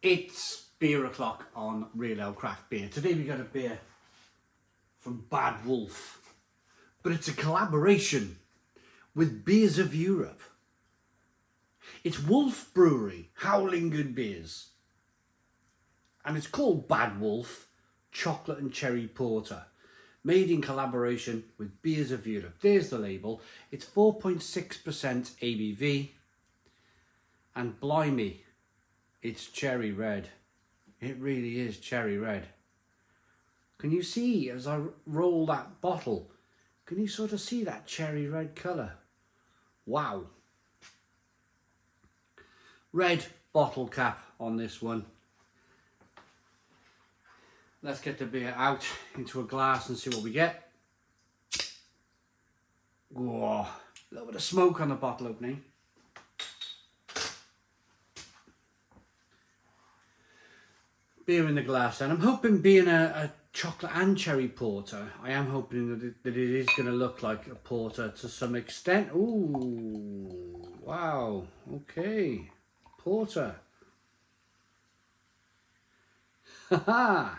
It's beer o'clock on Real Ale Craft Beer. Today we got a beer from Bad Wolf, but it's a collaboration with Beers of Europe. It's Wolf Brewery, Howling Good Beers, and it's called Bad Wolf Chocolate and Cherry Porter, made in collaboration with Beers of Europe. There's the label. It's 4.6% ABV, and blimey, it's cherry red. It really is cherry red. Can you see, as I roll that bottle, can you sort of see that cherry red colour? Wow. Red bottle cap on this one. Let's get the beer out into a glass and see what we get. Whoa, a little bit of smoke on the bottle opening. Beer in the glass, and I'm hoping, being a chocolate and cherry porter, I am hoping that it is going to look like a porter to some extent. Ooh, wow, okay, porter. Haha.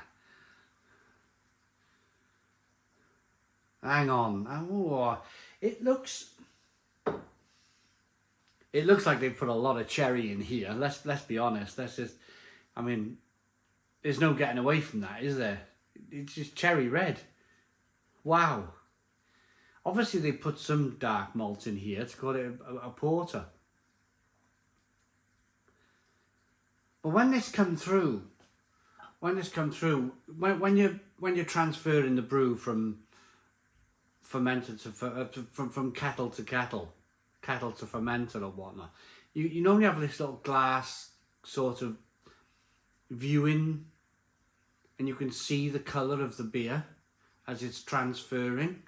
Hang on. Oh, it looks like they put a lot of cherry in here. Let's be honest. Let's just, I mean, there's no getting away from that, is there? It's just cherry red. Wow. Obviously they put some dark malt in here to call it a porter. But when you're transferring the brew from fermented to from kettle to fermented or whatnot, you normally have this little glass sort of viewing, and you can see the colour of the beer as it's transferring.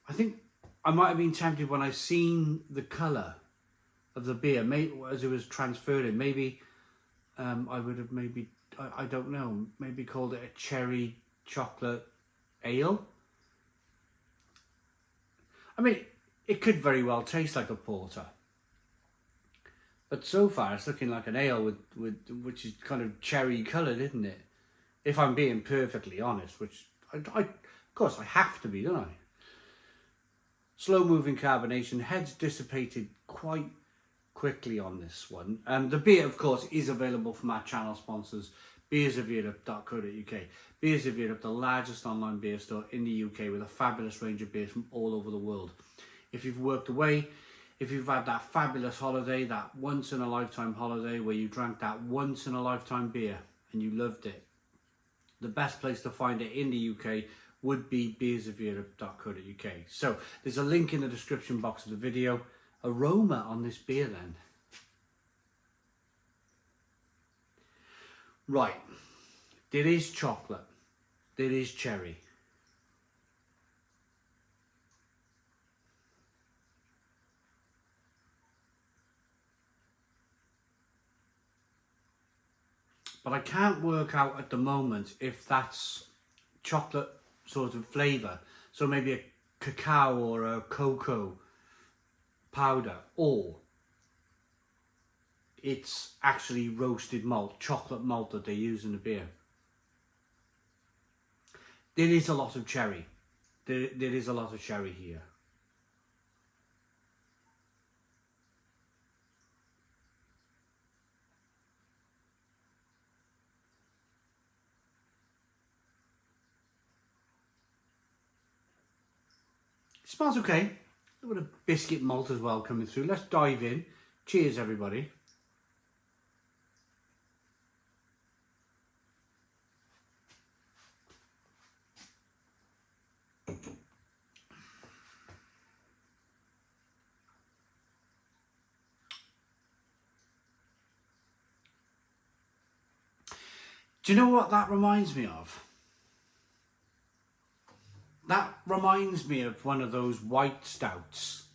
I think I might have been tempted when I seen the colour of the beer, maybe as it was transferring, maybe I would have I don't know, maybe called it a cherry chocolate ale. I mean, it could very well taste like a porter, but so far it's looking like an ale which is kind of cherry coloured, isn't it? If I'm being perfectly honest, which of course I have to be, don't I? Slow moving carbonation, heads dissipated quite quickly on this one. The beer, of course, is available from our channel sponsors, beersofeurope.co.uk. Beers of Europe, the largest online beer store in the UK, with a fabulous range of beers from all over the world. If you've worked away, if you've had that fabulous holiday, that once in a lifetime holiday where you drank that once in a lifetime beer and you loved it, the best place to find it in the UK would be beersofeurope.co.uk. So there's a link in the description box of the video. Aroma on this beer then. Right, there is chocolate, there is cherry. But I can't work out at the moment if that's chocolate sort of flavour, so maybe a cacao or a cocoa powder, or it's actually roasted malt, chocolate malt that they use in the beer. There is a lot of cherry. There is a lot of cherry here. It smells okay. A little bit of biscuit malt as well coming through. Let's dive in. Cheers, everybody. Do you know what that reminds me of? That reminds me of one of those white stouts.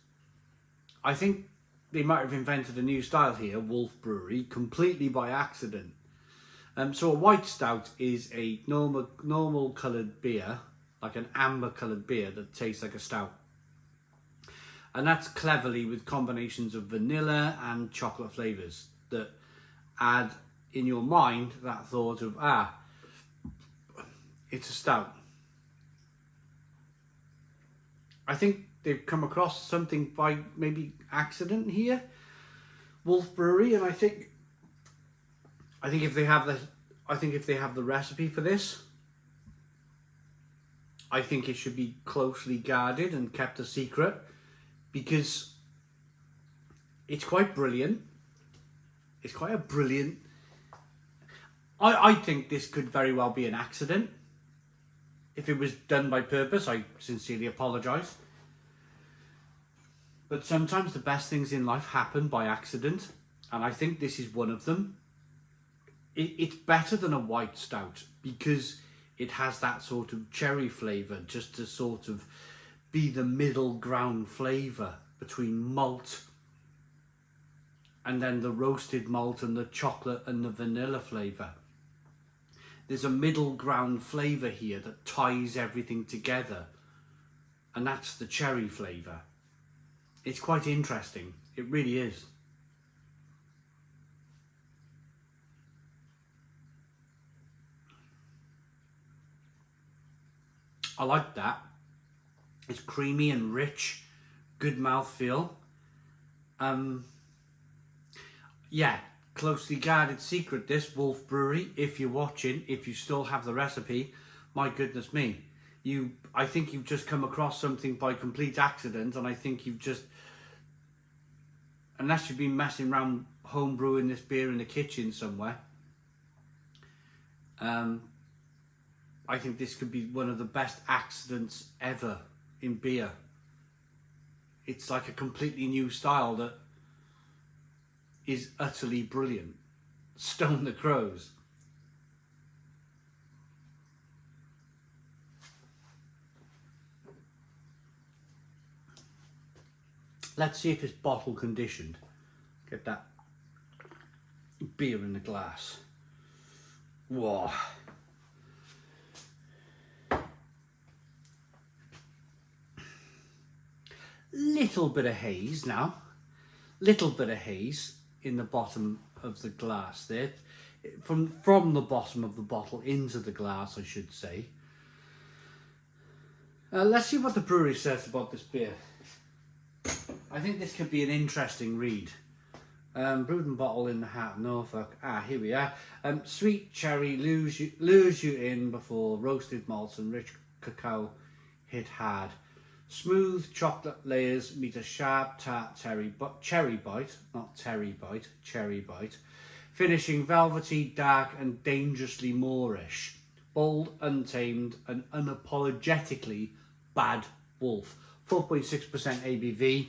I think they might have invented a new style here, Wolf Brewery, completely by accident. So a white stout is a normal coloured beer, like an amber coloured beer that tastes like a stout. And that's cleverly with combinations of vanilla and chocolate flavours that add in your mind that thought of, it's a stout. I think they've come across something by maybe accident here, Wolf Brewery, and I think if they have the recipe for this, I think it should be closely guarded and kept a secret, because it's quite brilliant. It's quite a brilliant... I think this could very well be an accident. If it was done by purpose, I sincerely apologise. But sometimes the best things in life happen by accident, and I think this is one of them. It's better than a white stout because it has that sort of cherry flavour, just to sort of be the middle ground flavour between malt and then the roasted malt and the chocolate and the vanilla flavour. There's a middle ground flavour here that ties everything together, and that's the cherry flavour. It's quite interesting, it really is. I like that. It's creamy and rich, good mouthfeel. Yeah, closely guarded secret, this Wolf Brewery. If you're watching, if you still have the recipe, my goodness me. I think you've just come across something by complete accident, and I think you've just, unless you've been messing around home brewing this beer in the kitchen somewhere, I think this could be one of the best accidents ever in beer. It's like a completely new style that is utterly brilliant. Stone the crows. Let's see if it's bottle conditioned. Get that beer in the glass. Whoa. Little bit of haze now. Little bit of haze in the bottom of the glass there. From the bottom of the bottle into the glass, I should say. Let's see what the brewery says about this beer. I think this could be an interesting read. Brewed and bottled in the Hat, Norfolk. Here we are. Sweet cherry lures you in before roasted malts and rich cacao hit hard. Smooth chocolate layers meet a sharp tart cherry bite, not terry bite, cherry bite. Finishing velvety, dark and dangerously Moorish. Bold, untamed and unapologetically bad wolf. 4.6% ABV.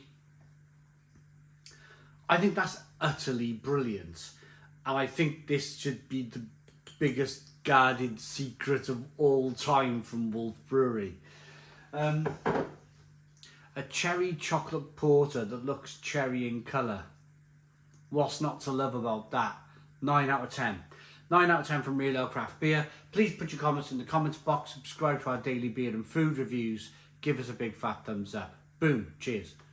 I think that's utterly brilliant, and I think this should be the biggest guarded secret of all time from Wolf Brewery. A cherry chocolate porter that looks cherry in colour. What's not to love about that? 9 out of 10. 9 out of 10 from Real Ale Craft Beer. Please put your comments in the comments box. Subscribe to our daily beer and food reviews. Give us a big fat thumbs up. Boom. Cheers.